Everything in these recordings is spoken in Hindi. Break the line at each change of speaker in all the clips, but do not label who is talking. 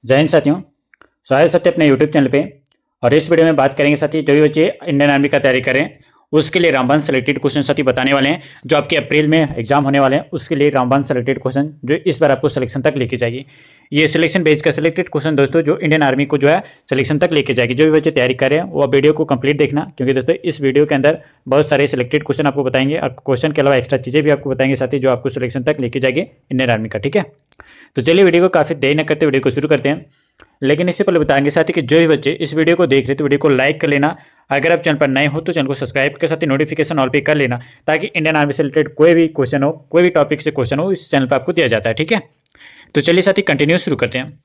जय हिंद साथियों, स्वागत साथी अपने यूट्यूब चैनल पे। और इस वीडियो में बात करेंगे साथी, जो भी बच्चे इंडियन आर्मी का तैयारी करें उसके लिए रामबन सेलेक्टेड क्वेश्चन साथी बताने वाले हैं। जो आपके अप्रैल में एग्जाम होने वाले हैं उसके लिए रामबन सेलेक्टेड क्वेश्चन जो इस बार आपको सिलेक्शन तक लेके जाएगी। ये सिलेक्शन बेस्ड का सिलेक्टेड क्वेश्चन दोस्तों जो इंडियन आर्मी को जो है सिलेक्शन तक लेके जाएगी। जो भी बच्चे तैयारी कर रहे हैं वो वीडियो को कंप्लीट देखना, क्योंकि दोस्तों इस वीडियो के अंदर बहुत सारे सिलेक्टेड क्वेश्चन आपको बताएंगे और क्वेश्चन के अलावा एक्स्ट्रा चीज़ें भी आपको बताएंगे साथी, जो आपको सिलेक्शन तक लेके जाएगी इंडियन आर्मी का। ठीक है, तो चलिए वीडियो को काफ़ी देर न करते वीडियो को शुरू करते हैं। लेकिन इससे पहले बताएंगे साथी कि जो भी बच्चे इस वीडियो को देख रहे तो वीडियो को लाइक कर लेना। अगर आप चैनल पर नए हो तो चैनल को सब्सक्राइब के साथ ही नोटिफिकेशन ऑल पे कर लेना, ताकि इंडियन आर्मी से रिलेटेड कोई भी क्वेश्चन हो, कोई भी टॉपिक से क्वेश्चन हो, इस चैनल पर आपको दिया जाता है। ठीक है, तो चलिए साथी कंटिन्यू शुरू करते हैं।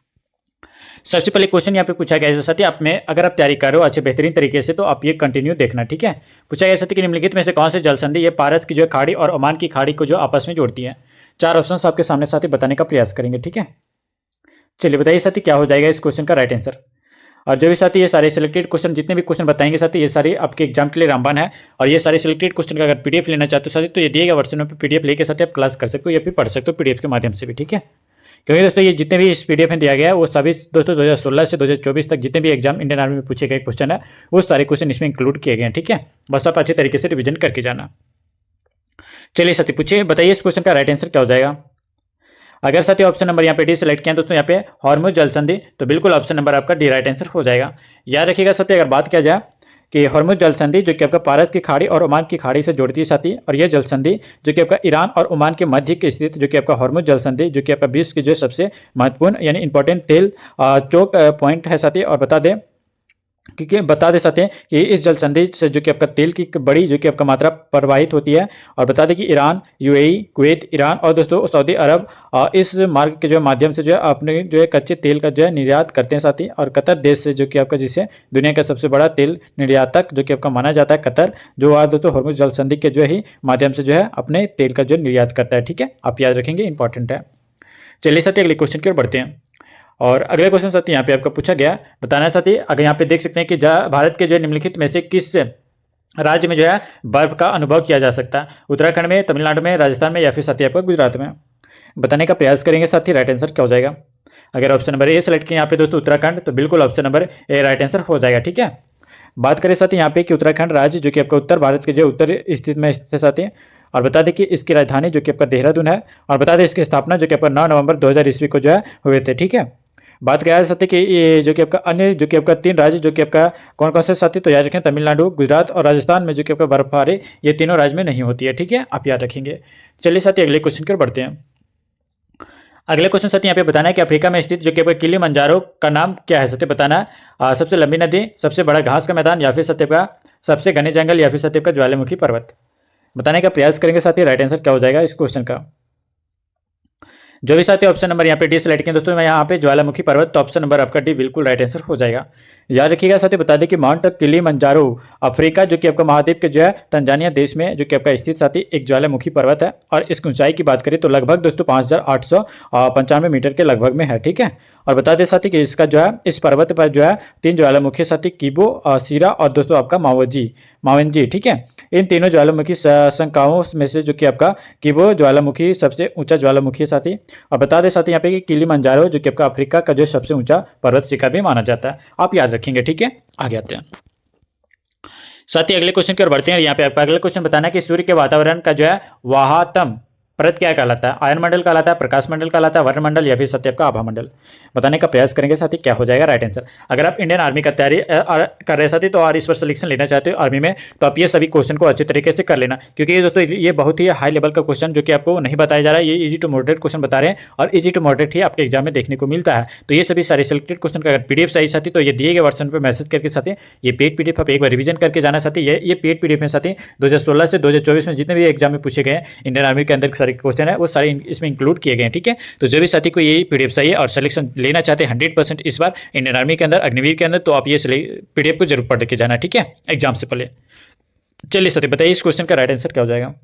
सबसे पहले क्वेश्चन यहाँ पे पूछा गया है साथी, आप में अगर आप तैयारी कर रहे हो अच्छे बेहतरीन तरीके से तो आप ये कंटिन्यू देखना। ठीक है, पूछा गया साथी कि निम्नलिखित में से कौन से जल संधि ये पारस की जो खाड़ी और ओमान की खाड़ी को जो आपस में जोड़ती है। 4 ऑप्शन आपके सामने साथी बताने का प्रयास करेंगे। ठीक है, चलिए बताइए साथी क्या हो जाएगा इस क्वेश्चन का राइट आंसर। और जो भी साथी ये सारे सिलेक्टेड क्वेश्चन जितने भी क्वेश्चन बताएंगे साथी, ये सारे आपके एग्जाम के लिए रामबाण है। और ये सारे सिलेक्टेड क्वेश्चन का अगर पीडीएफ लेना चाहते हो साथी तो ये दिए गए वर्जन में पीडीएफ लेके साथी आप क्लास कर सकते हो या फिर पढ़ सकते हो पीडीएफ के माध्यम से भी। ठीक है, क्योंकि दोस्तों ये जितने भी इस पीडीएफ में दिया गया है वो सभी दोस्तों 2016 से 2024 तक जितने भी एग्जाम इंडियन आर्मी में पूछे गए क्वेश्चन है वो सारे क्वेश्चन इसमें इंक्लूड किए गए हैं। ठीक है, बस आप अच्छे तरीके से रिविजन करके जाना। चलिए साथी पूछिए, बताइए इस क्वेश्चन का राइट आंसर क्या हो जाएगा। अगर साथी ऑप्शन नंबर यहाँ पे डी सेलेक्ट किया दोस्तों यहाँ पे हॉर्मुज जल संधि, तो बिल्कुल ऑप्शन नंबर आपका डी राइट आंसर हो जाएगा। याद रखिएगा साथी, अगर बात किया जाए कि हॉर्मुज जल संधि जो कि आपका भारत की खाड़ी और ओमान की खाड़ी से जोड़ती है साथी, और यह जल संधि जो कि आपका ईरान और ओमान के मध्य की स्थित जो कि आपका हॉर्मुज जल संधि जो कि आपका विश्व की जो सबसे महत्वपूर्ण यानी इंपॉर्टेंट तेल चौक पॉइंट है साथी। और बता दे सकते हैं कि इस जल संधि से जो कि आपका तेल की बड़ी जो कि आपका मात्रा प्रवाहित होती है। और बता दें कि ईरान, यूएई, कुवैत, ईरान और दोस्तों सऊदी अरब इस मार्ग के जो माध्यम से जो है अपने जो है कच्चे तेल का जो है निर्यात करते हैं साथी। और कतर देश से जो कि आपका जिसे दुनिया का सबसे बड़ा तेल निर्यातक जो कि आपका माना जाता है कतर, जो आज दोस्तों हॉर्मुज जल संधि के जो ही माध्यम से जो है अपने तेल का जो निर्यात करता है। ठीक है, आप याद रखेंगे, इंपॉर्टेंट है। चलिए साथी अगले क्वेश्चन की ओर बढ़ते हैं। और अगले क्वेश्चन साथी यहाँ पे आपका पूछा गया, बताना साथी अगर यहाँ पे देख सकते हैं कि भारत के जो निम्नलिखित में से किस राज्य में जो है बर्फ का अनुभव किया जा सकता है। उत्तराखंड में, तमिलनाडु में, राजस्थान में या फिर साथी आपका गुजरात में। बताने का प्रयास करेंगे साथी, राइट आंसर क्या हो जाएगा। अगर ऑप्शन नंबर ए सेलेक्ट किया यहाँ पे दोस्तों उत्तराखंड, तो बिल्कुल option number A right answer हो जाएगा। ठीक है, बात करें साथी यहाँ पे कि उत्तराखंड राज्य जो कि आपका उत्तर भारत के जो उत्तर स्थित में स्थित है साथी। और बता दें कि इसकी राजधानी जो कि आपका देहरादून है। और बता दें इसकी स्थापना जो कि आपका 9 नवंबर 2000 ईस्वी को जो है हुए थे। ठीक है, बात किया जा सकती है कि ये जो कि आपका अन्य जो कि आपका 3 राज्य जो कि आपका कौन कौन से साथी, तो याद रखें तमिलनाडु, गुजरात और राजस्थान में जो कि आपका बर्फबारी ये तीनों राज्य में नहीं होती है। ठीक है, आप याद रखेंगे। चलिए साथी अगले क्वेश्चन की ओर बढ़ते हैं। अगले क्वेश्चन साथी यहाँ पे बताना है कि अफ्रीका में स्थित जो कि आपका किलिमंजारो का नाम क्या है साथी। बताना है सबसे लंबी नदी, सबसे बड़ा घास का मैदान या फिर साथी आपका सबसे घने जंगल या फिर साथी आपका ज्वालामुखी पर्वत। बताने का प्रयास करेंगे साथी, राइट आंसर क्या हो जाएगा इस क्वेश्चन का। जो भी साथी ऑप्शन नंबर यहाँ पे डी सेलेक्ट किया दोस्तों मैं यहाँ पे ज्वालामुखी पर्वत, तो ऑप्शन नंबर आपका डी बिल्कुल राइट आंसर हो जाएगा। याद रखिएगा साथी, बता दें कि माउंट किलिमंजारो अफ्रीका जो कि आपका महाद्वीप के जो है तंजानिया देश में जो कि आपका स्थित साथी एक ज्वालामुखी पर्वत है। और इसकी ऊंचाई की बात करें तो लगभग दोस्तों 5895 मीटर के लगभग में है। ठीक है, और बता दें साथी कि इसका जो है इस पर्वत पर जो है 3 ज्वालामुखी साथी किबो, सीरा और दोस्तों आपका मावंजी। ठीक है, इन तीनों ज्वालामुखी शंकाओं में से जो कि आपका किबो ज्वालामुखी सबसे ऊंचा ज्वालामुखी है साथी। और बता दें साथी यहाँ पे कि किलिमंजारो जो कि आपका अफ्रीका का जो सबसे ऊंचा पर्वत शिखर भी माना जाता है। आप याद रखेंगे। ठीक है, आगे आते हैं साथी अगले क्वेश्चन की ओर बढ़ते हैं। यहाँ पे आपका अगला क्वेश्चन बताना है कि सूर्य के वातावरण का जो है वाहतम परत क्या कहलाता है। आयन मंडल कहलाता है, प्रकाश मंडल कहलाता है, वर्णमंडल या फिर साथी आपका आभा मंडल। बताने का प्रयास करेंगे साथी, क्या हो जाएगा राइट आंसर। अगर आप इंडियन आर्मी का तैयारी कर रहे साथी तो और इस पर सिलेक्शन लेना चाहते हो आर्मी में, तो आप ये सभी क्वेश्चन को अच्छे तरीके से कर लेना, क्योंकि ये दोस्तों ये बहुत ही हाई लेवल का क्वेश्चन जो कि आपको नहीं बताया जा रहा है। ये इजी टू मॉडरेट क्वेश्चन बता रहे हैं और इजी टू मॉडरेट ही आपके एग्जाम में देखने को मिलता है। तो ये सभी सारे सिलेक्टेड क्वेश्चन का अगर पीडीएफ चाहिए साथी तो ये दिए गए वर्जन पर मैसेज करके साथी ये पेड पीडीएफ आप एक बार रिवीजन करके जाना साथी। ये पेड पीडीएफ में साथी 2016 से 2024 में जितने भी एग्जाम में पूछे गए इंडियन आर्मी के अंदर सारे क्वेश्चन है वो सारे इसमें इंक्लूड किए गए हैं। ठीक है, तो जो भी साथी को ये पीडीएफ चाहिए और सिलेक्शन लेना चाहते हैं 100% इस बार इंडियन आर्मी के अंदर, अग्निवीर के अंदर, तो आप ये पीडीएफ को जरूर पढ़ के जाना। ठीक है, एग्जाम से पहले। चलिए साथी बताइए इस क्वेश्चन का राइट आंसर क्या हो जाएगा।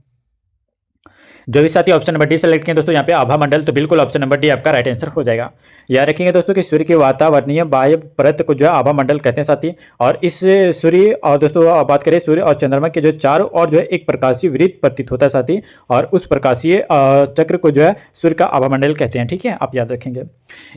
जो भी साथी ऑप्शन नंबर डी सेलेक्ट किए दोस्तों यहाँ पे आभा मंडल, तो बिल्कुल ऑप्शन नंबर डी आपका राइट आंसर हो जाएगा। याद रखेंगे दोस्तों कि सूर्य के वातावरणीय बाह्य परत को जो है आभा मंडल कहते हैं साथी। और इस सूर्य और दोस्तों बात करें सूर्य और चंद्रमा के जो चारों और जो है एक प्रकाशीय वृत्त प्रतीत होता है साथी, और उस प्रकाशीय चक्र को जो है सूर्य का आभा मंडल कहते हैं। ठीक है, आप याद रखेंगे।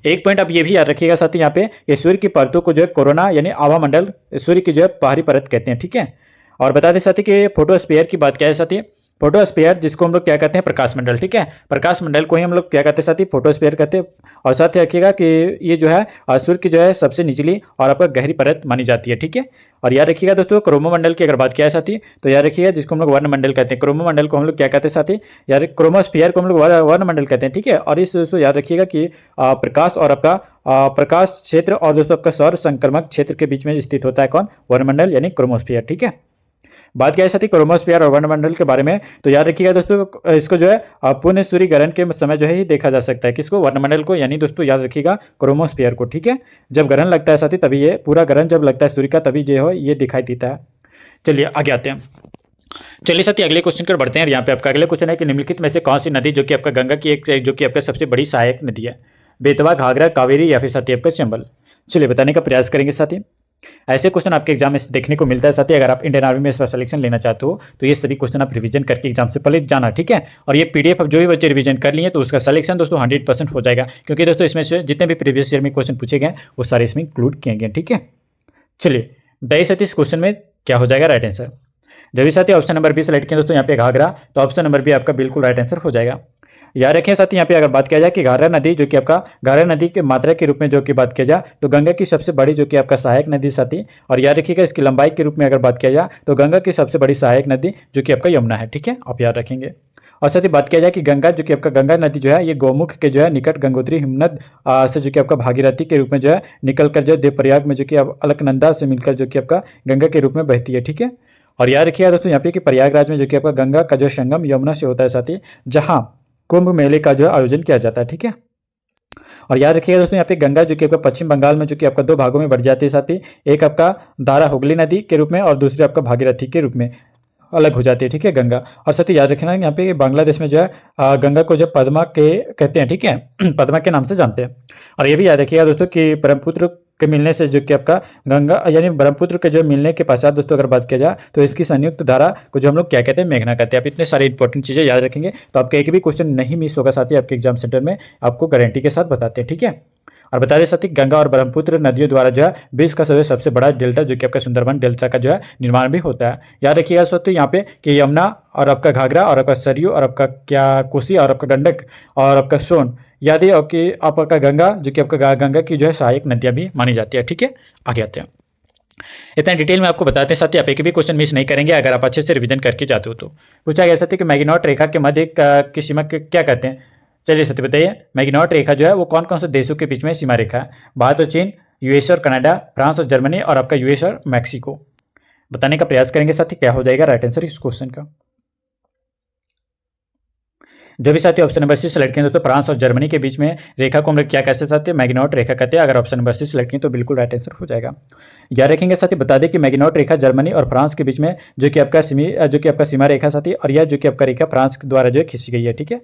एक पॉइंट आप ये भी याद रखिएगा साथी यहाँ पे कि सूर्य की परतों को जो है कोरोना यानी आभा मंडल सूर्य की जो है बाहरी परत कहते हैं। ठीक है, और बता दें साथी कि फोटोस्फीयर की बात क्या है साथी, फोटोस्फीयर जिसको हम लोग क्या कहते हैं प्रकाश मंडल। ठीक है, प्रकाश मंडल को ही हम लोग क्या कहते हैं साथी फोटोस्फीयर कहते हैं। और साथ ही रखिएगा कि ये जो है सूर्य की जो है सबसे निचली और आपका गहरी परत मानी जाती है। ठीक है, और याद रखिएगा दोस्तों क्रोमोमंडल की अगर बात किया है साथी, तो याद रखिएगा जिसको हम लोग वर्णमंडल कहते हैं, क्रोमोमंडल को हम लोग क्या कहते हैं साथी, यार क्रोमोस्फीयर को हम लोग वर्णमंडल कहते हैं। ठीक है, और इस दोस्तों याद रखिएगा कि प्रकाश और आपका प्रकाश क्षेत्र और दोस्तों आपका सौर संक्रमक क्षेत्र के बीच में स्थित होता है कौन, वर्णमंडल यानी क्रोमोस्फीयर। ठीक है, बात किया साथी क्रोमोस्फीयर और वर्णमंडल के बारे में, तो याद रखिएगा दोस्तों इसको जो है पूर्ण सूर्य ग्रहण के समय जो है ही देखा जा सकता है। किसको, वर्णमंडल को, यानी दोस्तों याद रखिएगा क्रोमोस्फीयर को। ठीक है, जब ग्रहण लगता है साथी तभी ये पूरा ग्रहण जब लगता है सूर्य का तभी जो है ये दिखाई देता है। चलिए आगे आते हैं। चलिए साथी अगले क्वेश्चन पर बढ़ते हैं। यहाँ पे आपका अगले क्वेश्चन है कि निम्नलिखित में से कौन सी नदी जो कि आपका गंगा की एक जो कि आपका सबसे बड़ी सहायक नदी है, बेतवा, घाघरा, कावेरी या फिर साथी आपका चंबल। चलिए बताने का प्रयास करेंगे साथी। ऐसे क्वेश्चन आपके एग्जाम में देखने को मिलता है साथी। अगर आप इंडियन आर्मी में इसका सिलेक्शन लेना चाहते हो तो ये सभी क्वेश्चन आप रिवीजन करके एग्जाम से पहले जाना। ठीक है, और ये पीडीएफ अब जो भी बच्चे रिवीजन कर लिए तो उसका सिलेक्शन दोस्तों 100% हो जाएगा, क्योंकि दोस्तों इसमें से जितने भी प्रीवियस ईयर में क्वेश्चन पूछे गए वो सारे इसमें इंक्लूड किए गए। ठीक है, चलिए बताइए साथी इस क्वेश्चन में क्या हो जाएगा राइट आंसर। जब भी साथी ऑप्शन नंबर बी सेलेक्ट किया दोस्तों यहाँ पे घाघरा, तो ऑप्शन नंबर बी आपका बिल्कुल राइट आंसर हो जाएगा। याद रखें साथी यहाँ पे अगर बात किया जाए कि घाघरा नदी जो कि आपका घाघरा नदी के मात्रा के रूप में जो कि बात किया जाए तो गंगा की सबसे बड़ी जो कि आपका सहायक नदी साथी, और याद रखिएगा इसकी लंबाई के रूप में अगर बात किया जाए तो गंगा की सबसे बड़ी सहायक नदी जो कि आपका यमुना है। ठीक है, आप याद रखेंगे। और साथ ही बात किया जाए कि गंगा जो कि आपका गंगा नदी जो है ये गौमुख के जो है निकट गंगोत्री हिमनद से जो कि आपका भागीरथी के रूप में जो है निकलकर जो देवप्रयाग में जो कि अलकनंदा से मिलकर जो कि आपका गंगा के रूप में बहती है। ठीक है, और याद रखिएगा दोस्तों यहाँ पे कि प्रयागराज में जो कि आपका गंगा का जो संगम यमुना से होता है साथी, जहाँ कुंभ मेले का जो है आयोजन किया जाता है। ठीक है, और याद रखिएगा दोस्तों यहाँ पे गंगा जो कि आपका पश्चिम बंगाल में जो कि आपका दो भागों में बढ़ जाती है साथी, एक आपका दारा हुगली नदी के रूप में और दूसरी आपका भागीरथी के रूप में अलग हो जाती है। ठीक है, गंगा। और साथ ही याद रखना यहाँ पे बांग्लादेश में जो है गंगा को जो पद्मा के कहते हैं। ठीक है, पद्मा के नाम से जानते हैं। और ये भी याद रखिएगा दोस्तों कि ब्रह्मपुत्र के मिलने से जो कि आपका गंगा यानी ब्रह्मपुत्र के जो मिलने के पश्चात दोस्तों अगर बात किया जाए तो इसकी संयुक्त धारा को जो हम लोग क्या कहते हैं, मेघना कहते हैं। आप इतने सारे इंपॉर्टेंट चीज़ें याद रखेंगे तो आपका एक भी क्वेश्चन नहीं मिस होगा साथी, आपके एग्जाम सेंटर में आपको गारंटी के साथ बताते हैं। ठीक है, और बता दें साथी गंगा और ब्रह्मपुत्र नदियों द्वारा जो है विश्व का सबसे बड़ा डेल्टा जो कि आपका सुंदरबन डेल्टा का जो है निर्माण भी होता है। याद रखिएगा साथी यहाँ पे कि यमुना और आपका घाघरा और आपका सरयू और आपका क्या कोसी और आपका गंडक और आपका सोन याद है, और कि आपका गंगा जो कि आपका गंगा की जो है सहायक नदियाँ भी मानी जाती है। ठीक है, आगे आते हैं। इतना डिटेल में आपको बताते हैं साथी, आप एक भी क्वेश्चन मिस नहीं करेंगे अगर आप अच्छे से रिवीजन करके जाते हो तो। पूछा गया साथी कि मैगिनॉट रेखा के मध्य की सीमा क्या कहते हैं। चलिए साथी बताइए, मैगिनॉट रेखा जो है वो कौन कौन से देशों के बीच में सीमा रेखा है। भारत और चीन, यूएस और कनाडा, फ्रांस और जर्मनी और आपका यूएस और मैक्सिको। बताने का प्रयास करेंगे साथी क्या हो जाएगा राइट आंसर इस क्वेश्चन का। जो भी साथी ऑप्शन नंबर सी सेलेक्ट किए दोस्तों फ्रांस और जर्मनी के बीच में रेखा को हम लोग क्या कहते हैं, मैगिनॉट रेखा कहते हैं। अगर ऑप्शन नंबर सी सेलेक्ट किए तो बिल्कुल राइट आंसर हो जाएगा। याद रखेंगे साथी बता दें कि मैगिनॉट रेखा जर्मनी और फ्रांस के बीच में जो कि आपका सीमा रेखा साथी, और यह जो कि आपका रेखा फ्रांस द्वारा जो खींची गई है। ठीक है,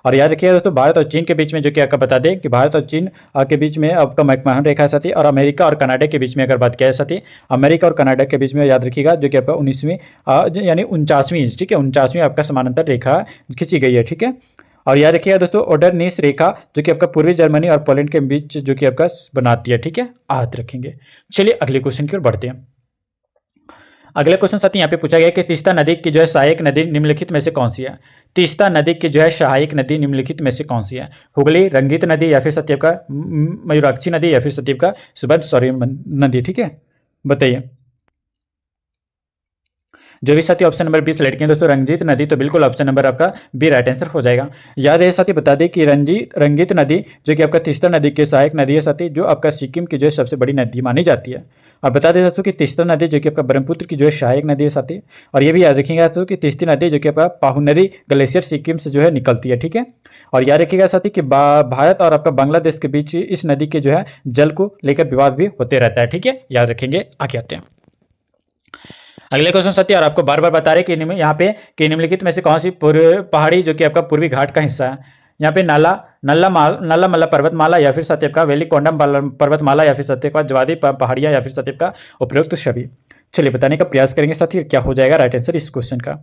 और याद रखिएगा दोस्तों भारत और चीन के बीच में जो कि आपका बता दें कि भारत और चीन के बीच में आपका मैकमोहन रेखा है साथी, और अमेरिका और कनाडा के बीच में अगर बात किया है साथी, अमेरिका और कनाडा के बीच में याद रखिएगा जो कि आपका 19वीं यानी 49वीं इंच, ठीक है 49वीं आपका समानांतर रेखा खींची गई है। ठीक है, और याद रखिएगा दोस्तों ओडरनीस रेखा जो कि आपका पूर्वी जर्मनी और पोलैंड के बीच जो कि आपका बनाती है। ठीक है, याद रखेंगे। चलिए अगले क्वेश्चन की ओर बढ़ते हैं। अगले क्वेश्चन साथी यहाँ पे पूछा गया कि तीस्ता नदी की जो है सहायक नदी निम्नलिखित में से कौन सी है। तीस्ता नदी की जो है सहायक नदी निम्नलिखित में से कौन सी है। हुगली, रंगीत नदी या फिर सत्यव का मयूराक्षी नदी या फिर सत्यव का सुबध नदी। ठीक है, बताइए। जो भी साथी ऑप्शन नंबर 20 सेलेक्ट किए दोस्तों रंगीत नदी, तो बिल्कुल ऑप्शन नंबर आपका बी राइट आंसर हो जाएगा। याद है साथी बता दें कि रंगीत नदी जो कि आपका तीस्ता नदी के सहायक नदी है साथी, जो आपका सिक्किम की जो है सबसे बड़ी नदी मानी जाती है। और बता दें दोस्तों कि तीस्ता नदी जो कि आपका ब्रह्मपुत्र की जो है सहायक नदी है साथी, और ये भी याद रखिएगा दोस्तों कि तीस्ती नदी जो कि आपका पाहुनरी ग्लेशियर सिक्किम से जो है निकलती है। ठीक है, और याद रखिएगा साथी कि भारत और आपका बांग्लादेश के बीच इस नदी के जो है जल को लेकर विवाद भी होते रहता है। ठीक है, याद रखेंगे। आगे आते हैं। अगले क्वेश्चन साथी, और आपको बार बार बता रहे कि यहाँ पे कि निम्नलिखित में से कौन सी पहाड़ी जो कि आपका पूर्वी घाट का हिस्सा है। यहाँ पे नल्ला मल्ला पर्वतमाला, या फिर साथी आपका वेलिकोंडम पर्वतमाला, या फिर साथी आपका ज्वादी पहाड़ियाँ, या फिर साथी आपका उपरोक्त सभी। चलिए बताने का प्रयास करेंगे साथी क्या हो जाएगा राइट आंसर इस क्वेश्चन का।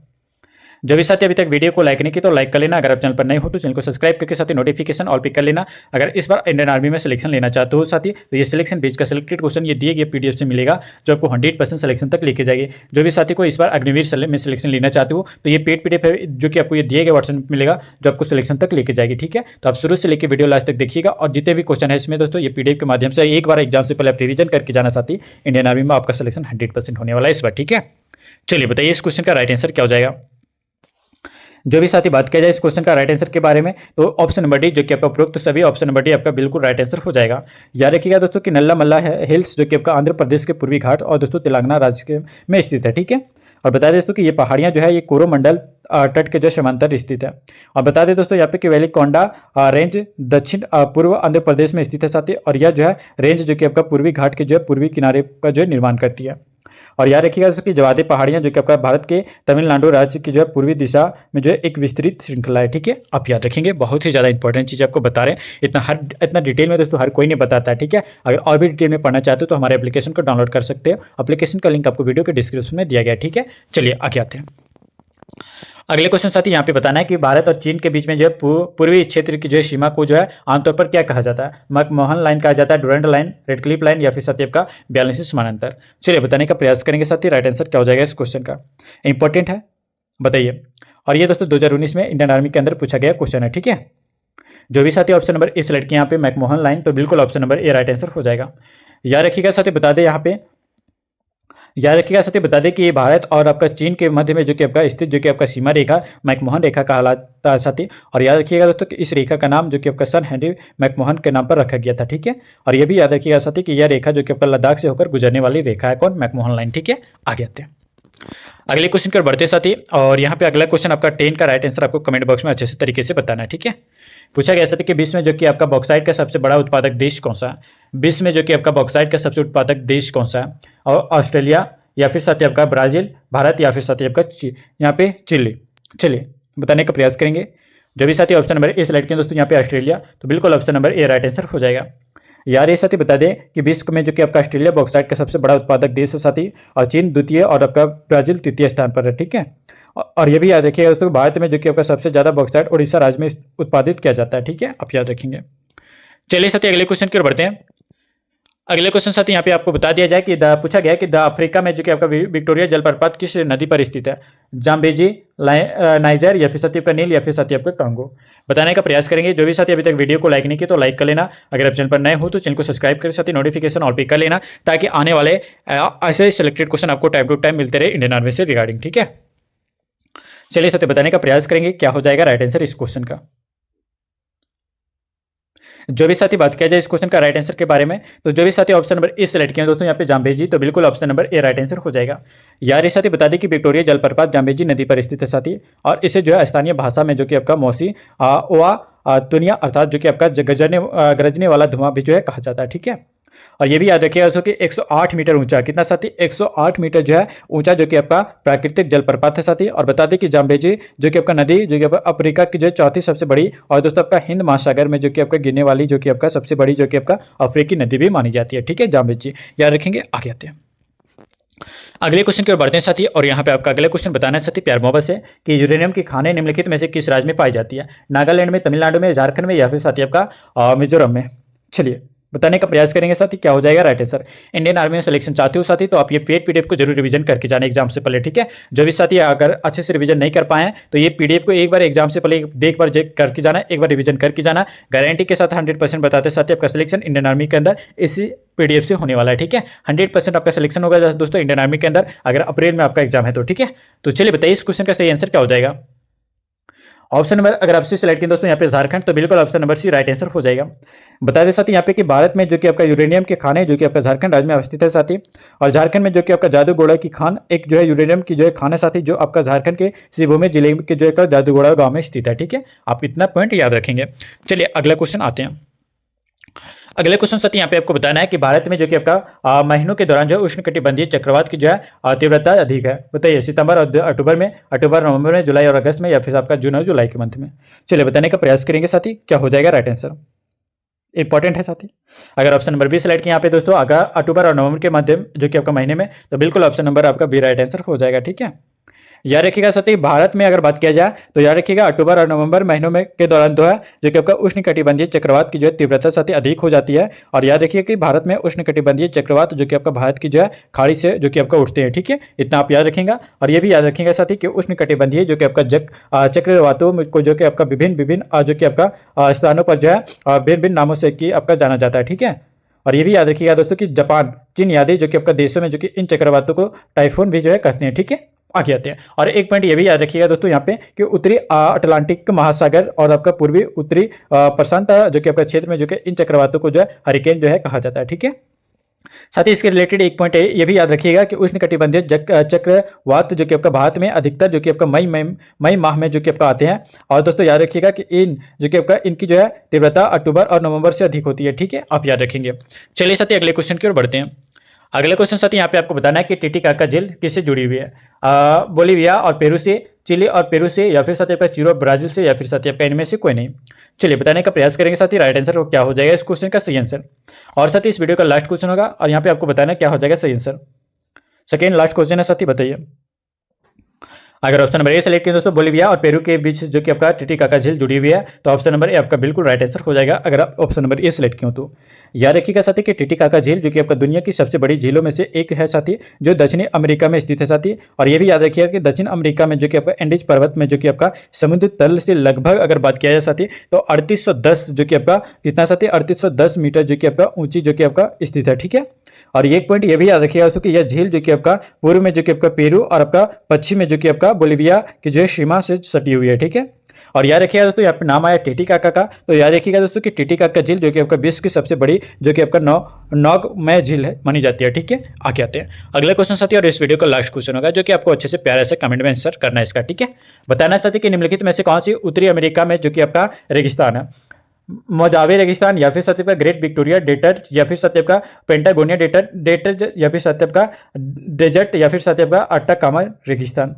जो भी साथी अभी तक वीडियो को लाइक नहीं की तो लाइक कर लेना। अगर आप चैनल पर नए हो तो चैनल को सब्सक्राइब करके साथी नोटिफिकेशन ऑल पिक कर लेना। अगर इस बार इंडियन आर्मी में सिलेक्शन लेना चाहते हो साथी तो ये सिलेक्शन पेज का सिलेक्टेड क्वेश्चन ये दिए गए पीडीएफ से मिलेगा, जो आपको 100% सिलेक्शन तक लेके जाएगी। जो भी साथी को इस बार अग्निवीर में सिलेक्शन लेना चाहते हो तो ये पेड पीडीएफ है जो कि आपको ये दिए गए व्हाट्सएप मिलेगा, जो आपको सिलेक्शन तक लेके जाएगी। ठीक है, तो आप शुरू से लेकर वीडियो लास्ट तक देखिएगा, और जितने भी क्वेश्चन है इसमें दोस्तों ये पीडीएफ के माध्यम से एक बार एग्जाम से पहले आप रिविजन करके जाना साथी। इंडियन आर्मी में आपका सिलेक्शन 100% होने वाला है इस बार। ठीक है, चलिए बताइए इस क्वेश्चन का राइट आंसर क्या हो जाएगा। जो भी साथी बात किया जाए इस क्वेश्चन का राइट आंसर के बारे में तो ऑप्शन नंबर डी जो कि आपका उपरोक्त सभी ऑप्शन नंबर डी आपका बिल्कुल राइट आंसर हो जाएगा। याद रखिएगा दोस्तों कि नल्ला मल्ला हिल्स जो कि आपका आंध्र प्रदेश के पूर्वी घाट और दोस्तों तेलंगाना राज्य में स्थित है। ठीक है, और बता दें दोस्तों कि ये पहाड़ियाँ जो है ये कोरोमंडल तट के जो समांतर स्थित है। और बता दें दोस्तों यहाँ पे कि वेलिकोंडा रेंज दक्षिण पूर्व आंध्र प्रदेश में स्थित है साथी, और यह जो है रेंज जो कि आपका पूर्वी घाट के जो है पूर्वी किनारे का जो है निर्माण करती है। और याद रखिएगा दोस्तों कि ज्वादी पहाड़ियाँ जो कि आपका भारत के तमिलनाडु राज्य की जो है पूर्वी दिशा में जो है एक विस्तृत श्रृंखला है। ठीक है, आप याद रखेंगे, बहुत ही ज़्यादा इंपॉर्टेंट चीज़ आपको बता रहे हैं। इतना डिटेल में दोस्तों हर कोई नहीं बताता है। ठीक है, अगर और भी डिटेल में पढ़ना चाहते हो तो हमारे एप्लीकेशन को डाउनलोड कर सकते हो। एप्लीकेशन का लिंक आपको वीडियो के डिस्क्रिप्शन में दिया गया है। ठीक है, चलिए आगे आते हैं। अगले क्वेश्चन साथी यहाँ पे बताना है कि भारत और चीन के बीच में जो है पूर्वी क्षेत्र की जो है सीमा को जो है आमतौर पर क्या कहा जाता है। मैकमोहन लाइन कहा जाता है, Durand line, red Cliff line, या फिर साथी आपका 42 समानांतर। चलिए बताने का प्रयास करेंगे साथी राइट आंसर क्या हो जाएगा इस क्वेश्चन का। इंपॉर्टेंट है, बताइए। और ये दोस्तों 2019 में इंडियन आर्मी के अंदर पूछा गया क्वेश्चन है। ठीक है, जो भी साथी ऑप्शन नंबर ए सिलेक्ट किया यहाँ पे मैकमोहन लाइन तो बिल्कुल option number A right answer हो जाएगा। याद रखिएगा साथी बता दें यहाँ पे, याद रखिएगा साथी बता दें कि ये भारत और आपका चीन के मध्य में जो कि आपका स्थित जो कि आपका सीमा रेखा मैकमोहन रेखा कहलाता है साथी। और याद रखिएगा दोस्तों कि इस रेखा का नाम जो कि आपका सर हेनरी मैकमोहन के नाम पर रखा गया था। ठीक है, और ये भी याद रखिएगा साथी कि यह रेखा जो कि आपका लद्दाख से होकर गुजरने वाली रेखा है, कौन, मैकमोहन लाइन। ठीक है, आगे आते हैं अगले क्वेश्चन पर बढ़ते साथी। और यहाँ पे अगला क्वेश्चन आपका 10 का राइट आंसर आपको कमेंट बॉक्स में अच्छे से तरीके से बताना है। ठीक है, पूछा गया साथी कि विश्व में जो कि आपका बॉक्साइट का सबसे बड़ा उत्पादक देश कौन सा है। विश्व में जो कि आपका बॉक्साइट का सबसे उत्पादक देश कौन सा है, और ऑस्ट्रेलिया, या फिर साथी आपका ब्राजील, भारत, या फिर साथी आपका यहाँ पे चिली। चलिए बताने का प्रयास करेंगे। जो भी साथी ऑप्शन नंबर ए सिलेक्ट किए दोस्तों यहाँ पे ऑस्ट्रेलिया तो बिल्कुल option number A right answer हो जाएगा। यार ये साथी बता दें कि विश्व में जो कि आपका ऑस्ट्रेलिया बॉक्साइट का सबसे बड़ा उत्पादक देश है साथी, और चीन द्वितीय और आपका ब्राजील तृतीय स्थान पर है। ठीक है, और ये भी याद रखिएगा दोस्तों भारत में जो कि आपका सबसे ज़्यादा बॉक्साइट उड़ीसा राज्य में उत्पादित किया जाता है। ठीक है, आप याद रखेंगे। चलिए साथी अगले क्वेश्चन की ओर बढ़ते हैं। अगले क्वेश्चन साथी यहाँ पे आपको बता दिया जाए कि पूछा गया कि द अफ्रीका में जो कि आपका विक्टोरिया जलप्रपात किस नदी पर स्थित है। जाम्बेजी, नाइजर, या फिर साथी आपका नील, या फिर साथी आपका कांगो। बताने का प्रयास करेंगे। जो भी साथी अभी तक वीडियो को लाइक नहीं किया तो लाइक कर लेना। अगर आप चैनल पर नए हो तो चैनल को सब्सक्राइब कर साथी नोटिफिकेशन ऑल पे कर लेना, ताकि आने वाले ऐसे सिलेक्टेड क्वेश्चन आपको टाइम टू टाइम मिलते रहे इंडियन आर्मी से रिगार्डिंग। ठीक है, चलिए साथी बताने का प्रयास करेंगे क्या हो जाएगा राइट आंसर इस क्वेश्चन का। जो भी साथी बात किया जाए इस क्वेश्चन का राइट आंसर के बारे में तो जो भी साथी ऑप्शन नंबर ए सिलेक्ट किया दोस्तों यहाँ पे जाम्बेजी तो बिल्कुल option number A right answer हो जाएगा। यार ये साथी बता दें कि विक्टोरिया जलप्रपात जाम्बेजी नदी पर स्थित है साथी, और इसे जो है स्थानीय भाषा में जो कि आपका मौसी ओआ दुनिया अर्थात जो कि आपका गरजने वाला धुआं भी जो है कहा जाता है। ठीक है, और ये भी याद रखिएगा दोस्तों कि 108 मीटर ऊंचा, कितना साथी 108 मीटर जो है ऊंचा जो कि आपका प्राकृतिक जलप्रपात है साथी। और बता दें कि जाम्बेजी जो कि आपका नदी जो कि आपका अफ्रीका की जो चौथी सबसे बड़ी और दोस्तों आपका हिंद महासागर में जो कि आपका गिरने वाली जो कि आपका सबसे बड़ी जो कि आपका अफ्रीकी नदी भी मानी जाती है। ठीक है, जाम्बेजी याद रखेंगे। आगे आते हैं अगले क्वेश्चन की ओर बढ़ते हैं साथी, और यहाँ पे आपका अगला क्वेश्चन बताना है साथी प्यार मोहब्बत से कि यूरेनियम की खानें निम्नलिखित में से किस राज्य में पाई जाती है। नागालैंड में, तमिलनाडु में, झारखंड में, या फिर साथी आपका मिजोरम में। चलिए बताने का प्रयास करेंगे साथी क्या हो जाएगा राइट आंसर। इंडियन आर्मी में सिलेक्शन चाहते हो साथी तो आप ये पेड पीडीएफ को जरूर रिवीजन करके जाना एग्जाम से पहले। ठीक है, जो भी साथी अगर अच्छे से रिवीजन नहीं कर पाए तो ये पीडीएफ को एक बार एग्जाम से पहले एक बार करके जाना, एक बार रिवीजन करके जाना। गारंटी के साथ 100% बताते साथी आपका सिलेक्शन इंडियन आर्मी के अंदर इसी पीडीएफ से होने वाला है। ठीक है, 100% आपका सिलेक्शन होगा दोस्तों इंडियन आर्मी के अंदर, अगर अप्रैल में आपका एग्जाम है तो। ठीक है, तो चलिए बताइए इस क्वेश्चन का सही आंसर क्या हो जाएगा। ऑप्शन नंबर अगर आप सी सिलेक्ट किए दोस्तों यहाँ पे झारखंड तो बिल्कुल option number C right answer हो जाएगा। बता दें साथी यहाँ पे कि भारत में जो कि आपका यूरेनियम के खान है जो कि आपका झारखंड राज्य में अवस्थित है साथी, और झारखंड में जो कि आपका जादूगोड़ा की खान एक जो है यूरेनियम की जो है खान है साथी, जो आपका झारखंड के सिवोमे जिले के जो है जादूगोड़ा गाँव में स्थित है। ठीक है, आप इतना पॉइंट याद रखेंगे। चलिए अगला क्वेश्चन आते हैं। अगले क्वेश्चन साथी यहाँ पे आपको बताना है कि भारत में जो कि आपका महीनों के दौरान जो उष्णकटिबंधीय चक्रवात की जो है तीव्रता अधिक है। बताइए सितंबर और अक्टूबर में, अक्टूबर नवंबर में, जुलाई और अगस्त में, या फिर आपका जून और जुलाई के मंथ में। चलिए बताने का प्रयास करेंगे साथी, क्या हो जाएगा राइट आंसर। इंपॉर्टेंट है साथी। अगर ऑप्शन नंबर बी सेलेक्ट किया यहाँ पे दोस्तों, अगर अक्टूबर और नवंबर के मध्य जो कि आपका महीने में, तो बिल्कुल ऑप्शन नंबर आपका बी राइट आंसर हो जाएगा। ठीक है, याद रखिएगा साथी, भारत में अगर बात किया जाए तो याद रखिएगा अक्टूबर और नवंबर महीनों में के दौरान जो है जो कि आपका उष्णकटिबंधीय चक्रवात की जो है तीव्रता साथी अधिक हो जाती है। और याद रखिए कि भारत में उष्णकटिबंधीय चक्रवात जो कि आपका भारत की जो है खाड़ी से जो कि आपका उठते हैं। ठीक है, इतना आप याद रखेंगे। और ये भी याद रखेंगे साथी कि उष्णकटिबंधीय जो कि आपका चक्रवातों को जो कि आपका विभिन्न जो कि आपका स्थानों पर जो है भिन्न भिन्न नामों से कि आपका जाना जाता है। ठीक है, और ये भी याद रखिएगा दोस्तों कि जापान, चीन आदि जो कि आपका देशों में जो कि इन चक्रवातों को टाइफून भी जो है कहते हैं। ठीक है, आगे आते हैं। और एक पॉइंट ये भी याद रखिएगा दोस्तों यहाँ पे कि उत्तरी अटलांटिक महासागर और आपका पूर्वी उत्तरी प्रशांत जो कि आपका क्षेत्र में जो कि इन चक्रवातों को जो है हरिकेन जो है कहा जाता है। ठीक है, साथ ही इसके रिलेटेड एक पॉइंट है, ये भी याद रखिएगा कि उष्णकटिबंधीय चक्रवात जो कि आपका भारत में अधिकतर जो कि आपका मई माह में जो कि आपका आते हैं। और दोस्तों याद रखिएगा कि इन जो कि आपका इनकी जो है तीव्रता अक्टूबर और नवंबर से अधिक होती है। ठीक है, आप याद रखेंगे। चलिए साथी अगले क्वेश्चन की ओर बढ़ते हैं। अगले क्वेश्चन साथी यहाँ पे आपको बताना है कि टिटिकाका झील किससे जुड़ी हुई है। बोलिविया और पेरू से, चिली और पेरू से, या फिर साथी आपका चिली और ब्राजील से, या फिर साथी आपका इनमें से कोई नहीं। चलिए बताने का प्रयास करेंगे साथी राइट आंसर क्या हो जाएगा इस क्वेश्चन का सही आंसर। और साथी इस वीडियो का लास्ट क्वेश्चन होगा और यहाँ पे आपको बताना क्या हो जाएगा सही आंसर। सेकेंड लास्ट क्वेश्चन है साथी, बताइए। अगर ऑप्शन नंबर ए सेलेक्ट किया दोस्तों, बोलिविया और पेरू के बीच जो कि आपका टिटिकाका झील जुड़ी हुई है, तो ऑप्शन नंबर ए आपका बिल्कुल राइट आंसर हो जाएगा अगर आप ऑप्शन नंबर ए सेलेक्ट किया तो। याद रखिएगा साथी कि टिटिकाका झील जो कि आपका दुनिया की सबसे बड़ी झीलों में से एक है साथी, जो दक्षिणी अमेरिका में स्थित है साथी। और ये भी याद रखिएगा कि दक्षिण अमेरिका में जो कि आपका एंडीज पर्वत में जो कि आपका समुद्र तल से लगभग अगर बात किया जाए साथी, तो 3810 जो कि आपका कितना साथी 3810 मीटर जो कि आपका ऊंची जो कि आपका स्थित है। ठीक है, और एक पॉइंट ये भी याद रखिएगा दोस्तों कि यह झील जो कि आपका पूर्व में जो कि आपका पेरू और आपका पश्चिम में जो कि आपका बोलिविया की जो है सीमा से सटी हुई है। ठीक है, और याद रखिएगा दोस्तों यहाँ पे नाम आया टिटिकाका का, तो याद रखिएगा दोस्तों कि टिटिकाका झील जो कि आपका विश्व की सबसे बड़ी जो कि आपका नौगमय झील है मानी जाती है। ठीक है, आगे आते हैं अगले क्वेश्चन साथी, और इस वीडियो का लास्ट क्वेश्चन होगा जो कि आपको अच्छे से प्यारे से कमेंट में आंसर करना है इसका। ठीक है, बताना साथी कि निम्नलिखित में से कौन सी उत्तरी अमेरिका में जो कि आपका रेगिस्तान है। मोजावे रेगिस्तान, या फिर सत्यप का ग्रेट विक्टोरिया डेजर्ट, या फिर सत्यप का पेंटागोनिया डेजर्ट, या फिर सत्यप का डेजर्ट, या फिर सत्यप का अट्टाकामा रेगिस्तान।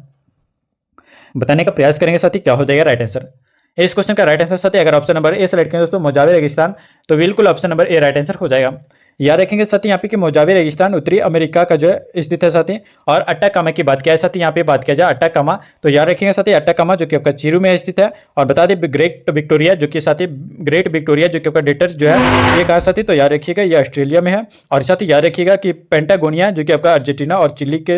बताने का प्रयास करेंगे साथी क्या हो जाएगा राइट आंसर। इस क्वेश्चन का राइट आंसर साथी अगर ऑप्शन नंबर ए सेलेक्ट करें दोस्तों, मोजावे रेगिस्तान, तो बिल्कुल option number A right answer हो जाएगा। याद रखेंगे साथी यहाँ पे कि मोजावे रेगिस्तान उत्तरी अमेरिका का जो है स्थित है साथी। और अट्टाकामा की बात किया है साथी, यहाँ पे बात किया जाए अट्टाकामा, तो याद रखेंगे साथी अट्टाकामा जो कि आपका चिरू में स्थित है। और बता दें ग्रेट विक्टोरिया जो कि साथी ग्रेट विक्टोरिया जो कि आपका डेजर्ट जो है ये कहा साथी, तो याद रखिएगा ये ऑस्ट्रेलिया में है। और साथ ही याद रखिएगा कि पेंटागोनिया जो कि आपका अर्जेंटीना और चिली के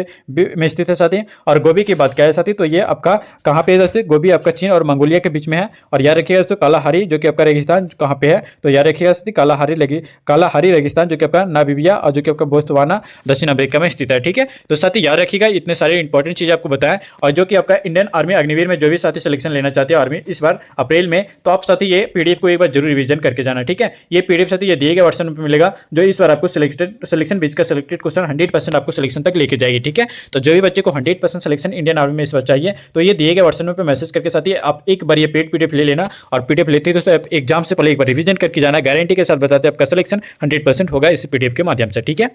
में स्थित है साथी। और गोबी की बात किया है साथी, तो ये आपका कहाँ पे है दोस्तों, गोबी आपका चीन और मंगोलिया के बीच में है। और याद रखिएगा दोस्तों कालाहारी जो कि आपका रेगिस्तान कहाँ पे है, तो याद रखिएगा साथी कालाहारी रेगिस्तान जो कि आपका नामीबिया और जो कि आपका बोत्सवाना दक्षिण अमेरिका में स्थित है। ठीक है, तो साथी याद रखिएगा इतने सारे इंपॉर्टेंट चीज आपको बताएं। और जो कि आपका इंडियन आर्मी अग्निवीर में जो भी साथी सिलेक्शन लेना चाहते हैं आर्मी इस बार अप्रैल में, तो आप साथी ये पीडीएफ को एक बार जरूर रिवीजन करके जाना। ठीक है, ये पीडीएफ साथी ये दिए गए वर्षन में मिलेगा जो इस बार आपको सिलेक्शन बीच का सिलेक्टेड क्वेश्चन 100% आपको सिलेक्शन तक लेके जाएगी। ठीक है, तो जो भी बच्चे को 100% सिलेक्शन इंडियन आर्मी में इस बार चाहिए, तो ये दिए गए वर्षन में मैसेज करके साथी आप एक बार ये पेड पीडीएफ ले लेना। और पीडीएफ लेते ही दोस्तों एग्जाम से पहले एक बार रिवीजन करके जाना, गारंटी के साथ बताते हैं आपका सिलेक्शन 100% होगा इस पीडीएफ के माध्यम से। ठीक है,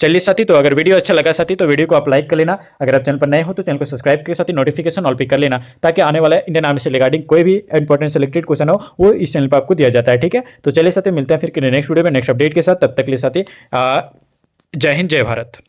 चलिए साथी, तो अगर वीडियो अच्छा लगा साथी तो वीडियो को आप लाइक कर लेना। अगर आप चैनल पर नए हो तो चैनल को सब्सक्राइब करके साथी नोटिफिकेशन ऑल पे कर लेना, ताकि आने वाला इंडियन आर्मी से रिगार्डिंग कोई भी इंपॉर्टेंट सिलेक्टेड क्वेश्चन हो वो इस चैनल पर आपको दिया जाता है। ठीक है, तो चलिए साथी मिलते हैं फिर नेक्स्ट वीडियो में नेक्स्ट अपडेट के साथ। तब तक के लिए साथी जय हिंद जय भारत।